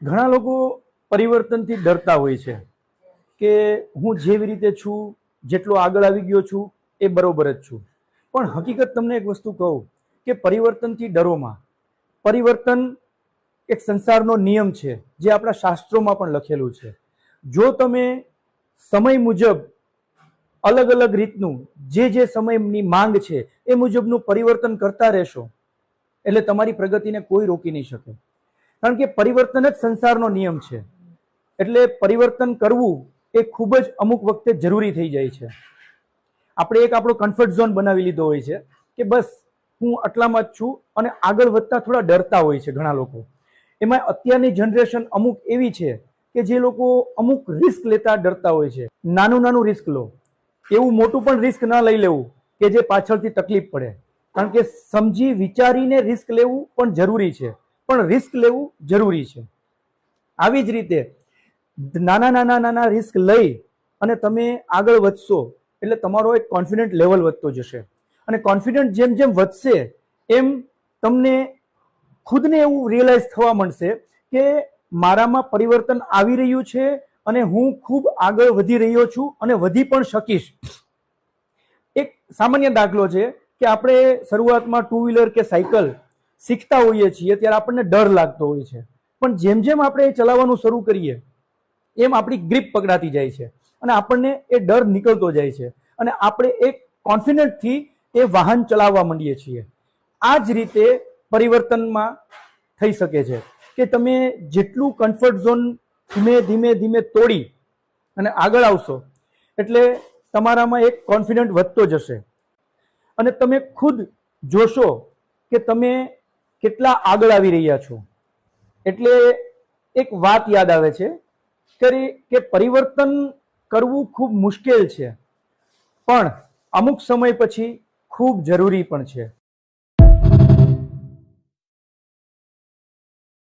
ઘણા લોકો પરિવર્તનથી ડરતા હોય છે કે હું જેવી રીતે છું, જેટલો આગળ આવી ગયો છું એ બરોબર જ છું. પણ હકીકત તમને એક વસ્તુ કહું કે પરિવર્તનથી ડરોમાં. પરિવર્તન એક સંસારનો નિયમ છે જે આપણા શાસ્ત્રોમાં પણ લખેલું છે. જો તમે સમય મુજબ અલગ અલગ રીતનું જે સમયની માંગ છે એ મુજબનું પરિવર્તન કરતા રહેશો એટલે તમારી પ્રગતિને કોઈ રોકી નહીં શકે. કારણ કે પરિવર્તન જ સંસારનો નિયમ છે. એટલે પરિવર્તન કરવું એ ખૂબ જ અમુક વખતે જરૂરી થઈ જાય છે. આપણે એક આપણો કમ્ફર્ટ ઝોન બનાવી લીધો હોય છે કે બસ હું આટલામાં જ છું અને આગળ વધતા થોડા ડરતા હોય છે ઘણા લોકો. એમાં અત્યારની જનરેશન અમુક એવી છે કે જે લોકો અમુક રિસ્ક લેતા ડરતા હોય છે. નાનું નાનું રિસ્ક લો, એવું મોટું પણ રિસ્ક ના લઈ લેવું કે જે પાછળથી તકલીફ પડે. કારણ કે સમજી વિચારીને રિસ્ક લેવું પણ જરૂરી છે, પણ રિસ્ક લેવું જરૂરી છે. આવી જ રીતે નાના નાના નાના રિસ્ક લઈ અને તમે આગળ વધશો એટલે તમારો એક કોન્ફિડન્ટ લેવલ વધતો જશે. અને કોન્ફિડન્ટ જેમ જેમ વધશે એમ તમને ખુદને એવું રિયલાઇઝ થવા માંડશે કે મારામાં પરિવર્તન આવી રહ્યું છે અને હું ખૂબ આગળ વધી રહ્યો છું અને વધી પણ શકીશ. એક સામાન્ય દાખલો છે કે આપણે શરૂઆતમાં ટુ વ્હીલર કે સાયકલ શીખતા હોઈએ છીએ ત્યારે આપણને ડર લાગતો હોય છે, પણ જેમ જેમ આપણે ચલાવવાનું શરૂ કરીએ એમ આપણી ગ્રીપ પકડાતી જાય છે અને આપણને એ ડર નીકળતો જાય છે અને આપણે એક કોન્ફિડન્ટથી એ વાહન ચલાવવા માંડીએ છીએ. આ જ રીતે પરિવર્તનમાં થઈ શકે છે કે તમે જેટલું કમ્ફર્ટ ઝોન ધીમે ધીમે ધીમે તોડી અને આગળ આવશો એટલે તમારામાં એક કોન્ફિડન્ટ વધતો જશે અને તમે ખુદ જોશો કે તમે કેટલા આગળ આવી રહ્યા છો. એટલે એક વાત યાદ આવે છે કે પરિવર્તન કરવું ખૂબ મુશ્કેલ છે પણ અમુક સમય પછી ખૂબ જરૂરી પણ છે.